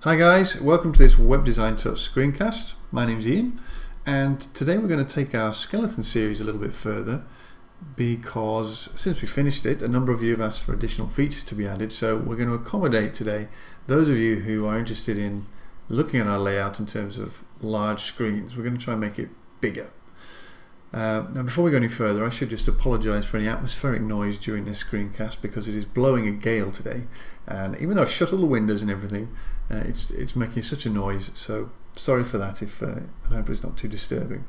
Hi guys, welcome to this Web Design Touch screencast. My name's Ian, and today we're going to take our skeleton series a little bit further because since we finished it, a number of you have asked for additional features to be added, so we're going to accommodate today those of you who are interested in looking at our layout in terms of large screens. We're going to try and make it bigger. Now before we go any further, I should just apologise for any atmospheric noise during this screencast because it is blowing a gale today, and even though I've shut all the windows and everything, it's making such a noise, so sorry for that. I hope it's not too disturbing.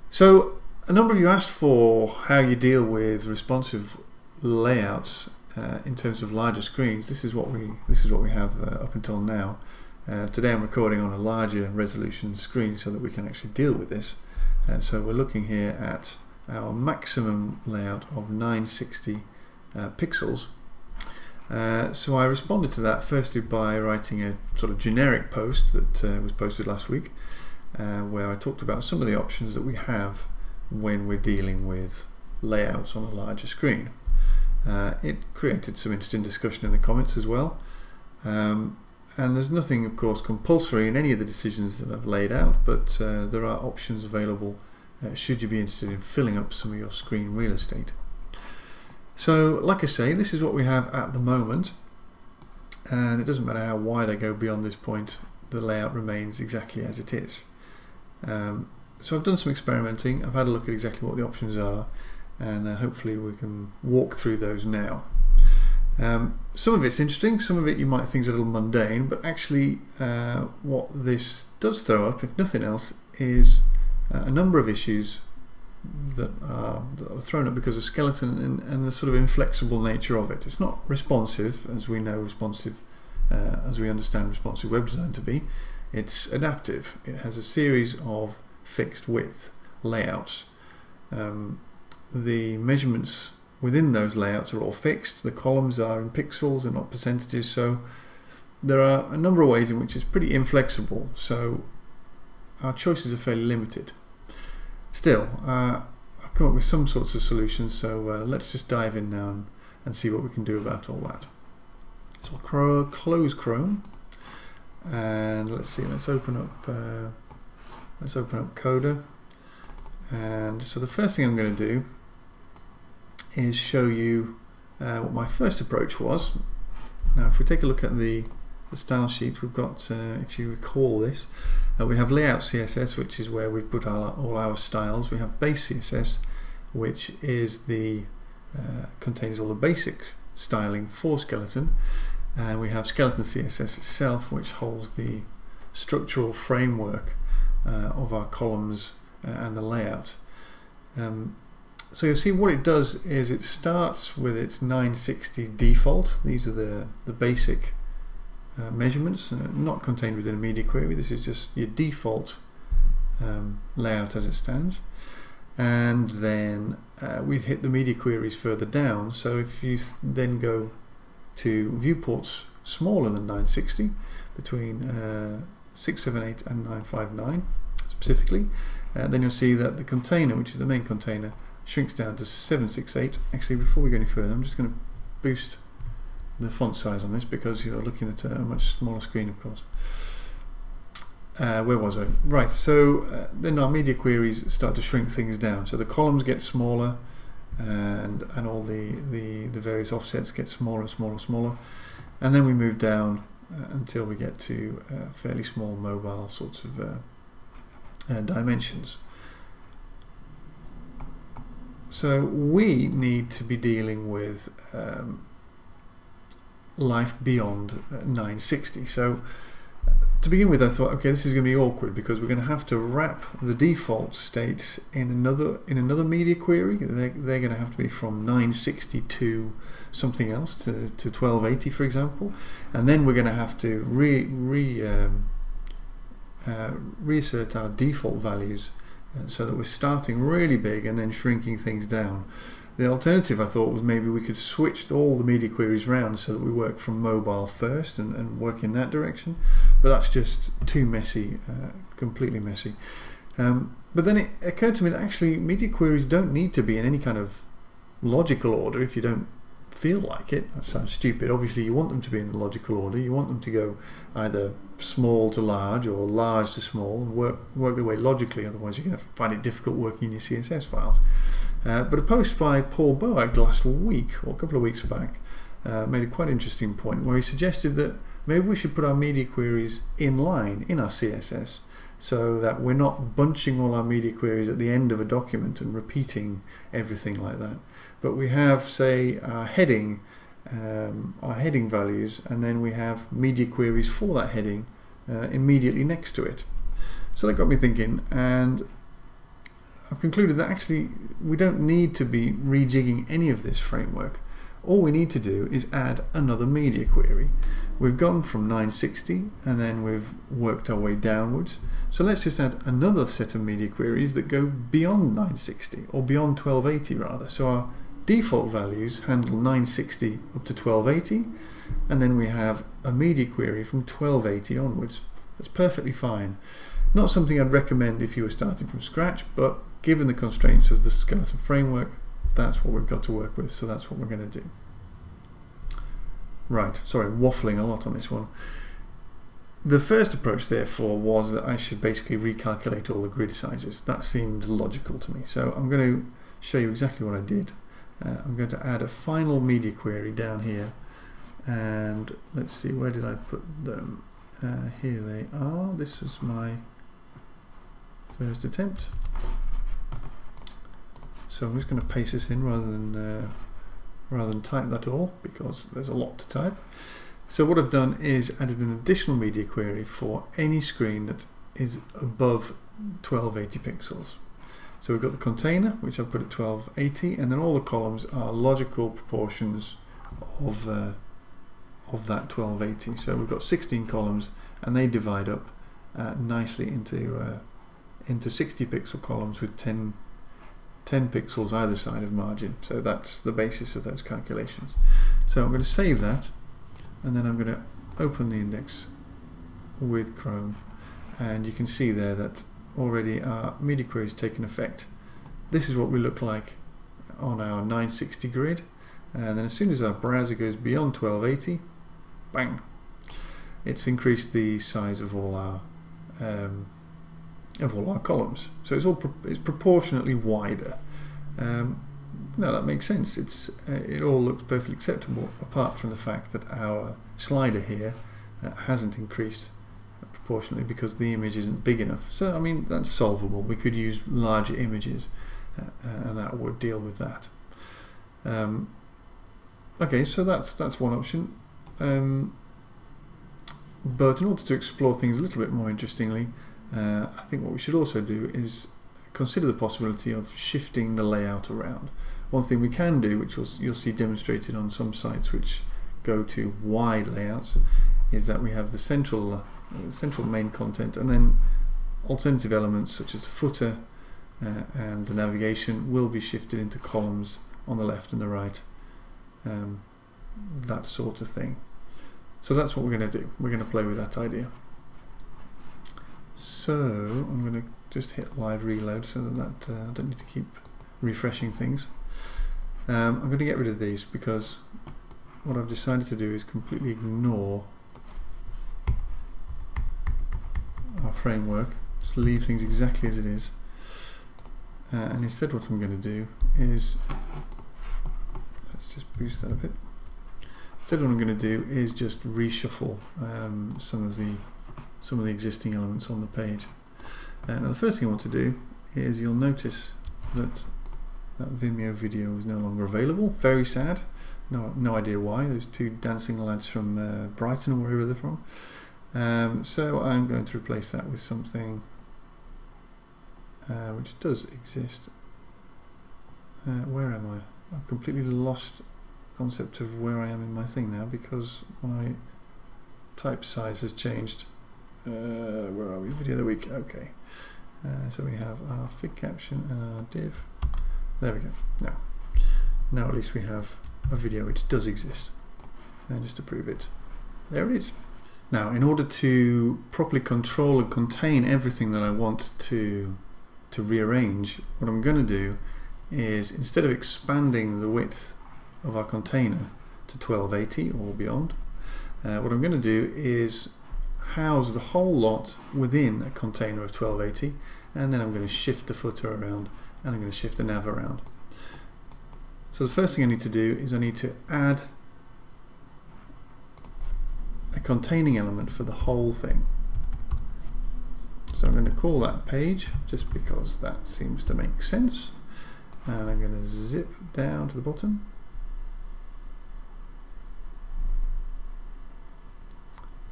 So a number of you asked for how you deal with responsive layouts in terms of larger screens. This is what we have up until now. Today I'm recording on a larger resolution screen so that we can actually deal with this. So we're looking here at our maximum layout of 960 pixels. So I responded to that firstly by writing a sort of generic post that was posted last week where I talked about some of the options that we have when we're dealing with layouts on a larger screen. It created some interesting discussion in the comments as well, and there's nothing of course compulsory in any of the decisions that I've laid out, but there are options available should you be interested in filling up some of your screen real estate. So like I say, this is what we have at the moment, and it doesn't matter how wide I go beyond this point, the layout remains exactly as it is. So I've done some experimenting, I've had a look at exactly what the options are, and hopefully we can walk through those now. Some of it's interesting, some of it you might think is a little mundane, but actually what this does throw up, if nothing else, is a number of issues that are thrown up because of skeleton and the sort of inflexible nature of it. It's not responsive, as we know as we understand responsive web design to be. It's adaptive. It has a series of fixed width layouts. The measurements within those layouts are all fixed. The columns are in pixels and not percentages, so there are a number of ways in which it's pretty inflexible, so our choices are fairly limited. Still, I've come up with some sorts of solutions, so let's just dive in now and see what we can do about all that. So we'll close Chrome, and let's see. Let's open up Coda, and so the first thing I'm going to do is show you what my first approach was. Now, if we take a look at the style sheet, we've got, if you recall this, we have layout CSS, which is where we've put all our styles. We have base CSS, which is contains all the basic styling for skeleton, and we have skeleton CSS itself, which holds the structural framework of our columns and the layout. So you'll see what it does is it starts with its 960 default. These are the basic measurements, not contained within a media query. This is just your default layout as it stands, and then we hit the media queries further down. So if you then go to viewports smaller than 960, between 678 and 959 specifically, then you'll see that the container, which is the main container, shrinks down to 768. Actually, before we go any further, I'm just going to boost the font size on this because you're looking at a much smaller screen, of course. Where was I? Right, so then our media queries start to shrink things down. So the columns get smaller, and all the various offsets get smaller and smaller and smaller, and then we move down until we get to fairly small mobile sorts of dimensions. So we need to be dealing with life beyond 960. So to begin with, I thought, okay, this is going to be awkward because we're going to have to wrap the default states in another media query. They're going to have to be from 960 to something else, to 1280, for example, and then we're going to have to reassert our default values so that we're starting really big and then shrinking things down. The alternative, I thought, was maybe we could switch all the media queries around so that we work from mobile first and work in that direction, but that's just too messy, completely messy. But then it occurred to me that actually media queries don't need to be in any kind of logical order if you don't feel like it. That sounds stupid. Obviously you want them to be in logical order. You want them to go either small to large or large to small and work their way logically, otherwise you're going to find it difficult working in your CSS files. But a post by Paul Boak last week, or a couple of weeks back, made a quite interesting point where he suggested that maybe we should put our media queries in line in our CSS so that we're not bunching all our media queries at the end of a document and repeating everything like that. But we have, say, our heading values, and then we have media queries for that heading immediately next to it. So that got me thinking, and I've concluded that actually we don't need to be rejigging any of this framework. All we need to do is add another media query. We've gone from 960 and then we've worked our way downwards. So let's just add another set of media queries that go beyond 960, or beyond 1280 rather. So our default values handle 960 up to 1280, and then we have a media query from 1280 onwards. That's perfectly fine. Not something I'd recommend if you were starting from scratch, but given the constraints of the skeleton framework, that's what we've got to work with, so that's what we're going to do. Right, sorry, waffling a lot on this one. The first approach, therefore, was that I should basically recalculate all the grid sizes. That seemed logical to me, so I'm going to show you exactly what I did. I'm going to add a final media query down here, and let's see, where did I put them? Here they are. This was my first attempt. So I'm just going to paste this in rather than type that all, because there's a lot to type. So what I've done is added an additional media query for any screen that is above 1280 pixels. So we've got the container, which I've put at 1280, and then all the columns are logical proportions of that 1280. So we've got 16 columns, and they divide up nicely into 60 pixel columns with 10 pixels either side of margin. So that's the basis of those calculations. So I'm going to save that, and then I'm going to open the index with Chrome, and you can see there that already our media query has taken effect. This is what we look like on our 960 grid, and then as soon as our browser goes beyond 1280, bang, it's increased the size of all our columns. So it's proportionately wider. No, that makes sense. It all looks perfectly acceptable, apart from the fact that our slider here hasn't increased proportionately because the image isn't big enough. So I mean, that's solvable. We could use larger images and that would deal with that. Okay, so that's one option. But in order to explore things a little bit more interestingly, I think what we should also do is consider the possibility of shifting the layout around. One thing we can do, which you'll see demonstrated on some sites which go to wide layouts, is that we have the central main content, and then alternative elements such as the footer and the navigation will be shifted into columns on the left and the right, that sort of thing. So that's what we're going to do. We're going to play with that idea. So I'm going to just hit live reload so that I don't need to keep refreshing things. I'm going to get rid of these because what I've decided to do is completely ignore our framework, just leave things exactly as it is, and instead what I'm going to do is, let's just boost that a bit. Instead what I'm going to do is just reshuffle some of the existing elements on the page. Now the first thing I want to do is, you'll notice that Vimeo video is no longer available. Very sad. No idea why. Those two dancing lads from Brighton or wherever they're from. So I'm going to replace that with something which does exist. Where am I? I've completely lost concept of where I am in my thing now because my type size has changed. Where are we? Video of the week. Okay. So we have our fig caption and our div. There we go. Now at least we have a video which does exist. And just to prove it, there it is. Now, in order to properly control and contain everything that I want to rearrange, what I'm going to do is, instead of expanding the width of our container to 1280 or beyond, what I'm going to do is house the whole lot within a container of 1280, and then I'm going to shift the footer around and I'm going to shift the nav around. So the first thing I need to do is I need to add a containing element for the whole thing. So I'm going to call that page just because that seems to make sense, and I'm going to zip down to the bottom.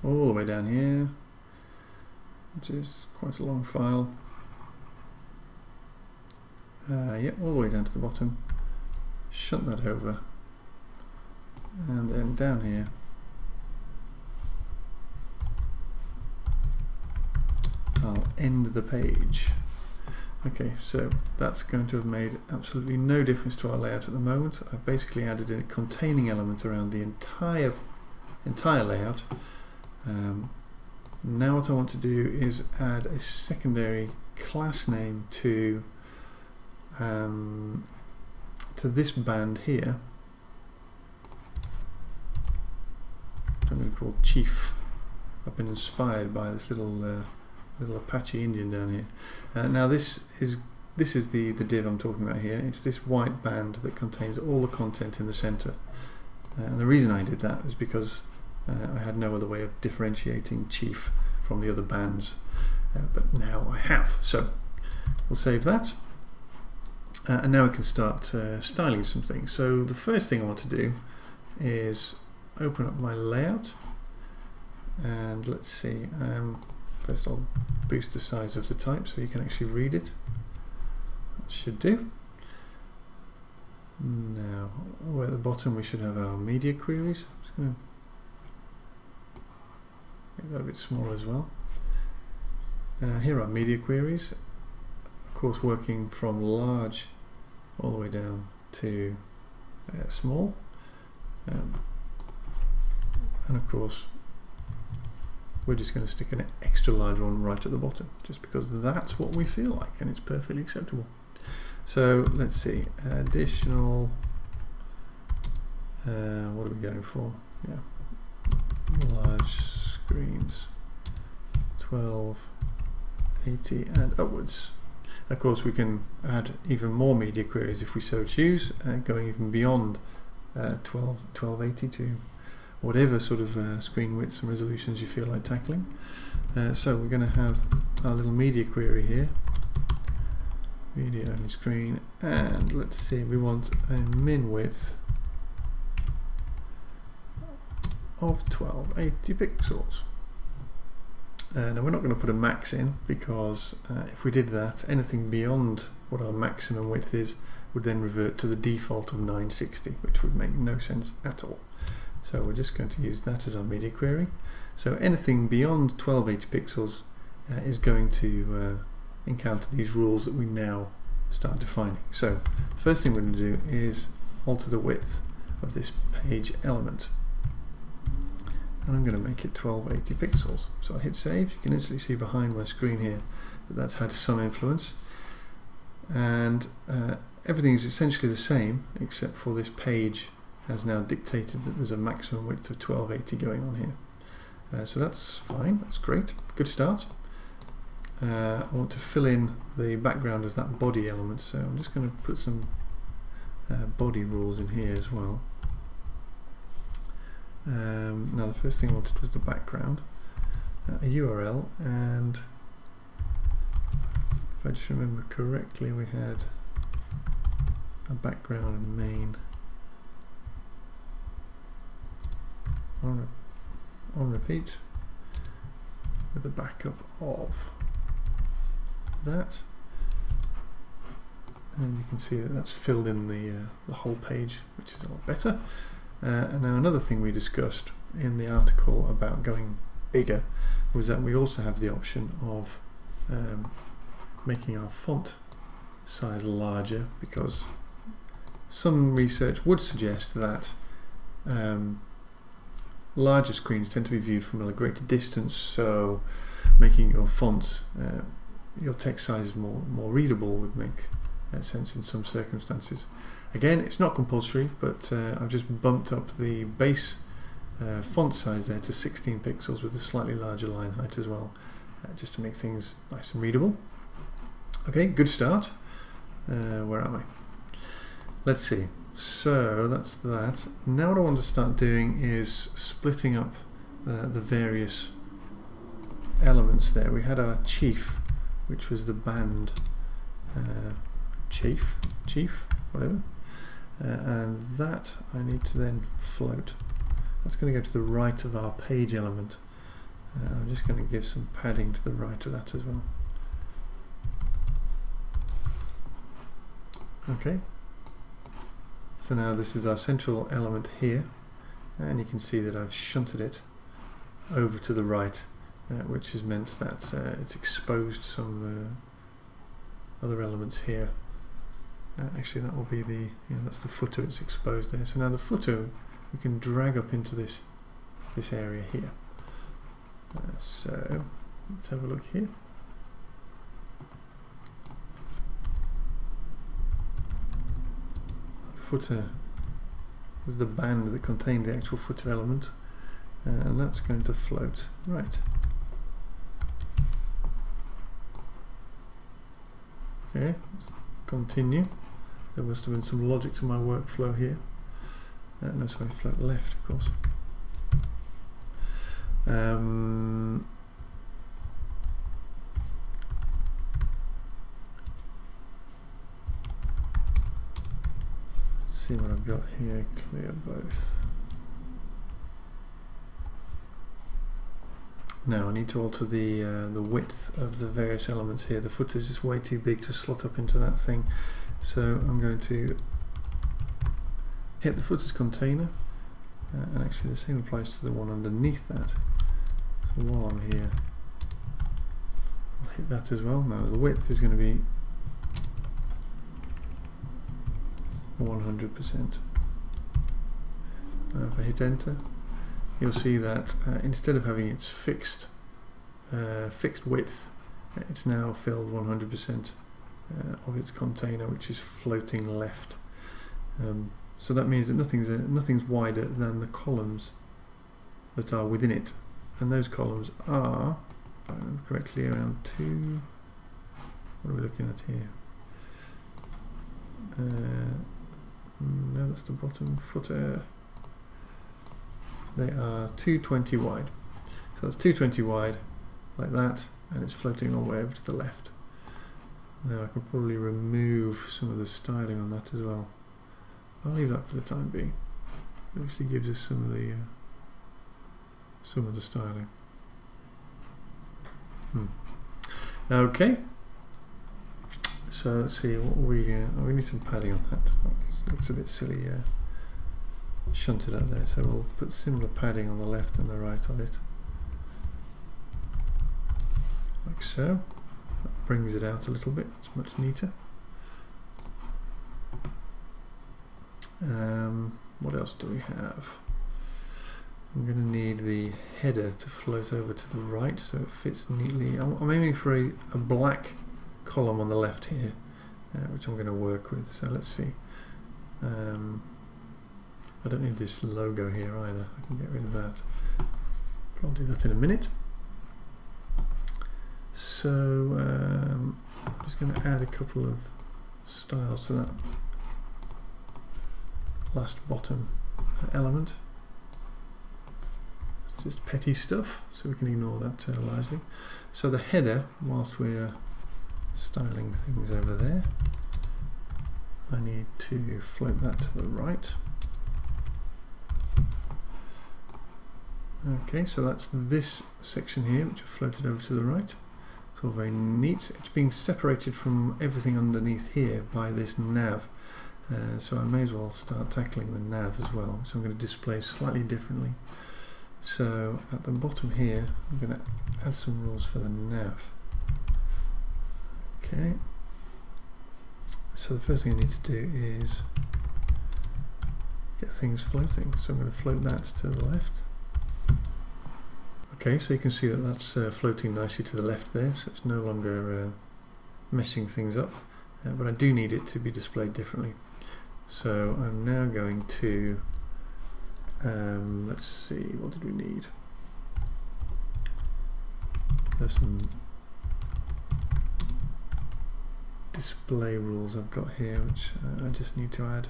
All the way down here, which is quite a long file. Yeah, all the way down to the bottom. Shunt that over, and then down here I'll end the page. Okay, so that's going to have made absolutely no difference to our layout at the moment. I've basically added a containing element around the entire layout. Now what I want to do is add a secondary class name to this band here. I'm going to call Chief. I've been inspired by this little Apache Indian down here. Now this is the div I'm talking about here. It's this white band that contains all the content in the center. And the reason I did that is because I had no other way of differentiating Chief from the other bands, but now I have. So we'll save that, and now we can start styling some things. So the first thing I want to do is open up my layout, and let's see. First I'll boost the size of the type so you can actually read it. That should do. Now, at the bottom we should have our media queries. I'm just going to make that a bit smaller as well. Here are media queries, of course working from large all the way down to small, and of course we're just going to stick an extra large one right at the bottom just because that's what we feel like and it's perfectly acceptable. So let's see, additional, what are we going for? Yeah, large screens, 1280 and upwards. Of course we can add even more media queries if we so choose, going even beyond 1280 to whatever sort of screen widths and resolutions you feel like tackling. So we're going to have our little media query here, media only screen, and let's see, we want a min width of 1280 pixels. Now we're not going to put a max in because if we did that, anything beyond what our maximum width is would then revert to the default of 960, which would make no sense at all. So we're just going to use that as our media query. So anything beyond 1280 pixels is going to encounter these rules that we now start defining. So first thing we're going to do is alter the width of this page element. And I'm going to make it 1280 pixels. So I hit save. You can instantly see behind my screen here that that's had some influence. And everything is essentially the same except for this page has now dictated that there's a maximum width of 1280 going on here. So that's fine, that's great, good start. I want to fill in the background as that body element, so I'm just going to put some body rules in here as well. Now the first thing I wanted was the background, a URL, and if I just remember correctly we had a background main on repeat with a backup of that, and you can see that that's filled in the whole page, which is a lot better. And now another thing we discussed in the article about going bigger was that we also have the option of making our font size larger, because some research would suggest that larger screens tend to be viewed from a greater distance, so making your fonts, your text size more readable would make sense in some circumstances. Again, it's not compulsory, but I've just bumped up the base font size there to 16 pixels with a slightly larger line height as well, just to make things nice and readable. Okay, good start. Where am I? Let's see. So that's that. Now what I want to start doing is splitting up the various elements there. We had our chief, which was the band chief, whatever, and that I need to then float. That's going to go to the right of our page element. I'm just going to give some padding to the right of that as well. Okay, so now this is our central element here, and you can see that I've shunted it over to the right, which has meant that it's exposed some other elements here. Actually, that will be the, that's the footer. It's exposed there. So now the footer we can drag up into this area here. So let's have a look here. Footer was the band that contained the actual footer element, and that's going to float right. Okay, continue. There must have been some logic to my workflow here. No, sorry, float left, of course. Let's see what I've got here. Clear both. Now I need to alter the width of the various elements here. The footer is just way too big to slot up into that thing, so I'm going to hit the footer's container, and actually the same applies to the one underneath that. So while I'm here, I'll hit that as well. Now the width is going to be 100%. Now if I hit enter, you'll see that instead of having its fixed width, it's now filled 100% of its container, which is floating left. So that means that nothing's wider than the columns that are within it, and those columns are, if I remember correctly, around 2. What are we looking at here? No, that's the bottom footer. They are 220 wide. So that's 220 wide, like that, and it's floating all the way over to the left. Now I can probably remove some of the styling on that as well. I'll leave that for the time being. It actually gives us some of the styling. Okay. So let's see what we need some padding on that. That looks a bit silly. Shunted out there, so we'll put similar padding on the left and the right of it, like so. That brings it out a little bit. It's much neater. What else do we have? I'm going to need the header to float over to the right so it fits neatly. I'm aiming for a black column on the left here, which I'm going to work with. So let's see. I don't need this logo here either. I can get rid of that. But I'll do that in a minute. So I'm just going to add a couple of styles to that last bottom element. It's just petty stuff, so we can ignore that largely. So the header, whilst we're styling things over there, I need to float that to the right. Okay, so that's this section here, which I've floated over to the right. It's all very neat. It's being separated from everything underneath here by this nav. So I may as well start tackling the nav as well, so I'm going to display slightly differently. So at the bottom here, I'm going to add some rules for the nav. Okay. So the first thing I need to do is get things floating. So I'm going to float that to the left. Okay, so you can see that that's floating nicely to the left there, so it's no longer messing things up. But I do need it to be displayed differently. So I'm now going to, let's see, what did we need? There's some display rules I've got here, which I just need to add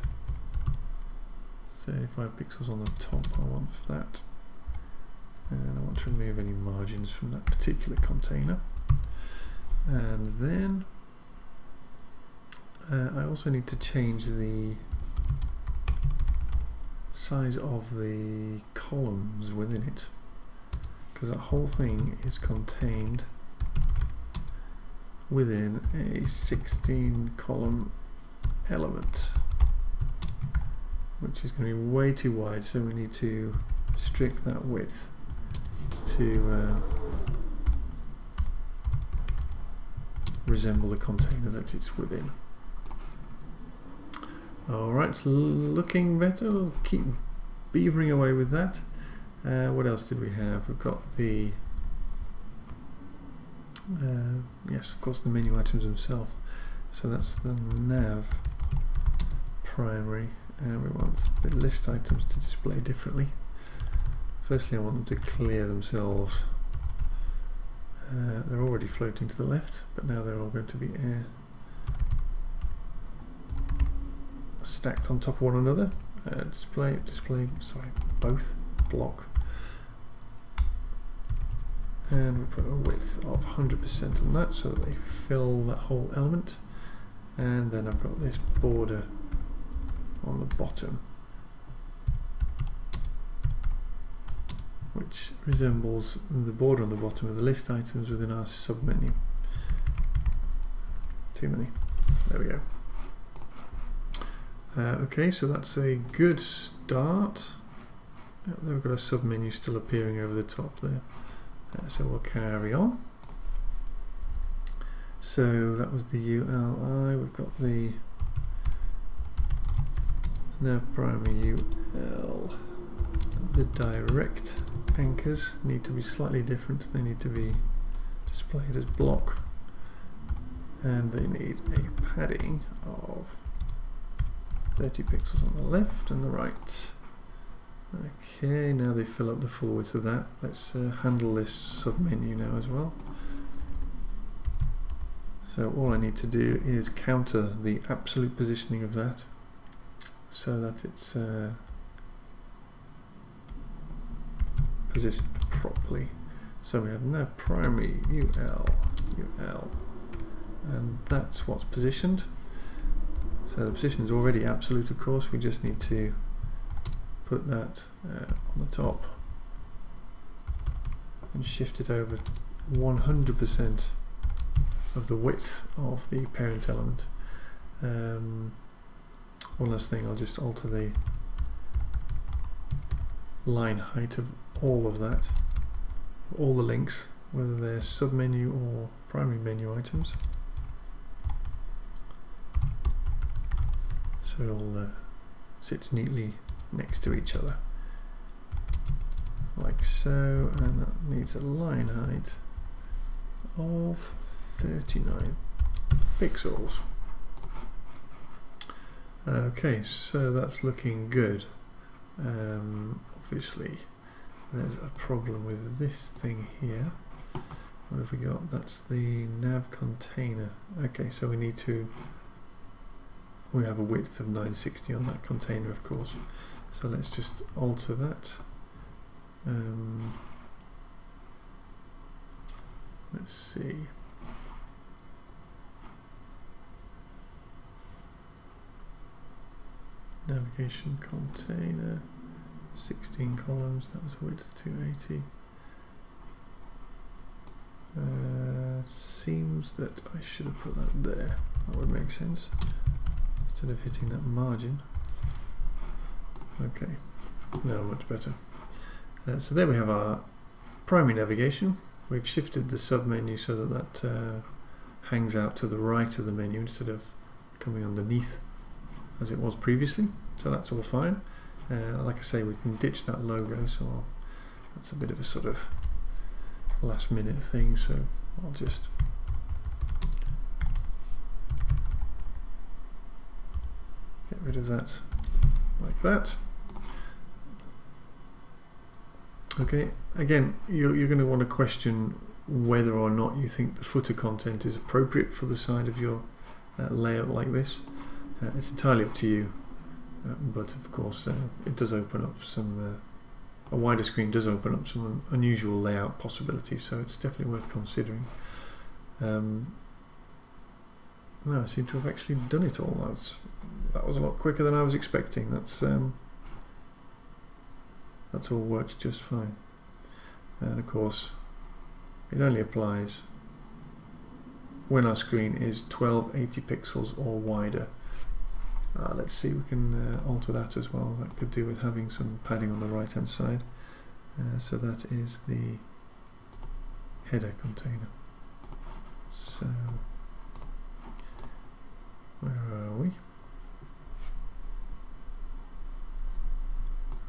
35 pixels on the top. I want that, and I want to remove any margins from that particular container. And then I also need to change the size of the columns within it, because that whole thing is contained within a 16 column element, which is going to be way too wide, so we need to restrict that width to resemble the container that it's within. Alright, looking better. We'll keep beavering away with that. What else did we have? We've got the yes, of course, the menu items themselves. So that's the nav primary, and we want the list items to display differently. Firstly, I want them to clear themselves. They're already floating to the left, but now they're all going to be stacked on top of one another. Display, sorry, both block. And we put a width of 100% on that so that they fill that whole element. And then I've got this border on the bottom, which resembles the border on the bottom of the list items within our submenu. Too many. There we go. Okay, so that's a good start. Yep, we've got a submenu still appearing over the top there. So we'll carry on. So that was the ULI. We've got the nav primary UL. The direct anchors need to be slightly different. They need to be displayed as block, and they need a padding of 30 pixels on the left and the right. Okay, now they fill up the full width of that. Let's handle this submenu now as well. So all I need to do is counter the absolute positioning of that so that it's positioned properly. So we have now primary UL, and that's what's positioned. So the position is already absolute, of course. We just need to put that on the top and shift it over 100% of the width of the parent element. One last thing, I'll just alter the line height of all of that, all the links, whether they're submenu or primary menu items. So it all sits neatly next to each other, like so, and that needs a line height of 39 pixels. Okay, so that's looking good. Obviously there's a problem with this thing here. What have we got? That's the nav container. Okay, so we need to, we have a width of 960 on that container, of course. So let's just alter that. Let's see. Navigation container, 16 columns, that was width 280. Seems that I should have put that there. That would make sense, instead of hitting that margin. Okay, now much better. So there we have our primary navigation. We've shifted the submenu so that that hangs out to the right of the menu instead of coming underneath as it was previously. So that's all fine. Like I say, we can ditch that logo, so that's a bit of a sort of last minute thing, so I'll just get rid of that like that. Okay, again, you're going to want to question whether or not you think the footer content is appropriate for the side of your layout like this. It's entirely up to you, but of course it does open up some, a wider screen does open up some unusual layout possibilities, so it's definitely worth considering. No, I seem to have actually done it all. That was a lot quicker than I was expecting. That's all worked just fine. And of course, it only applies when our screen is 1280 pixels or wider. Let's see, we can alter that as well. That could do with having some padding on the right hand side. So that is the header container. So where are we?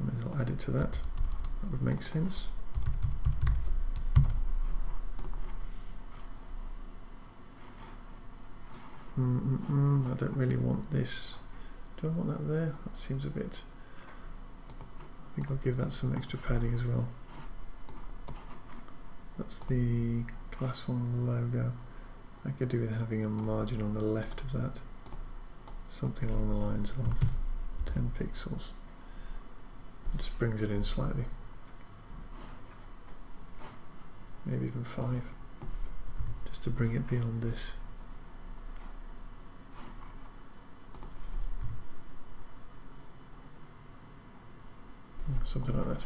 I may as well add it to that. That would make sense. I don't really want this. Do I want that there? That seems a bit... I think I'll give that some extra padding as well. That's the class 1 logo. I could do with having a margin on the left of that. Something along the lines of 10 pixels. It just brings it in slightly. Maybe even 5. Just to bring it beyond this. Something like that.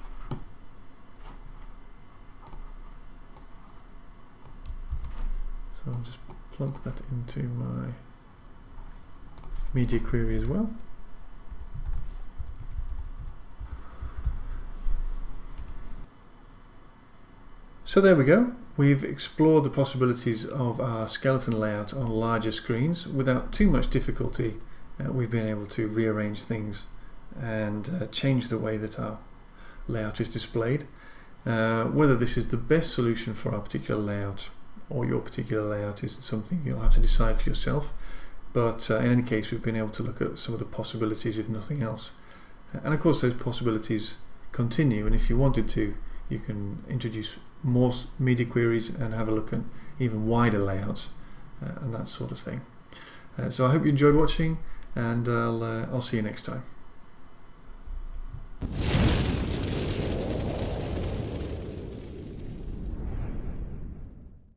So I'll just plug that into my media query as well. So there we go. We've explored the possibilities of our skeleton layout on larger screens without too much difficulty. We've been able to rearrange things and change the way that our layout is displayed. Whether this is the best solution for our particular layout or your particular layout is something you'll have to decide for yourself, but in any case we've been able to look at some of the possibilities if nothing else. And of course those possibilities continue, and if you wanted to, you can introduce more media queries and have a look at even wider layouts and that sort of thing. So I hope you enjoyed watching, and I'll see you next time.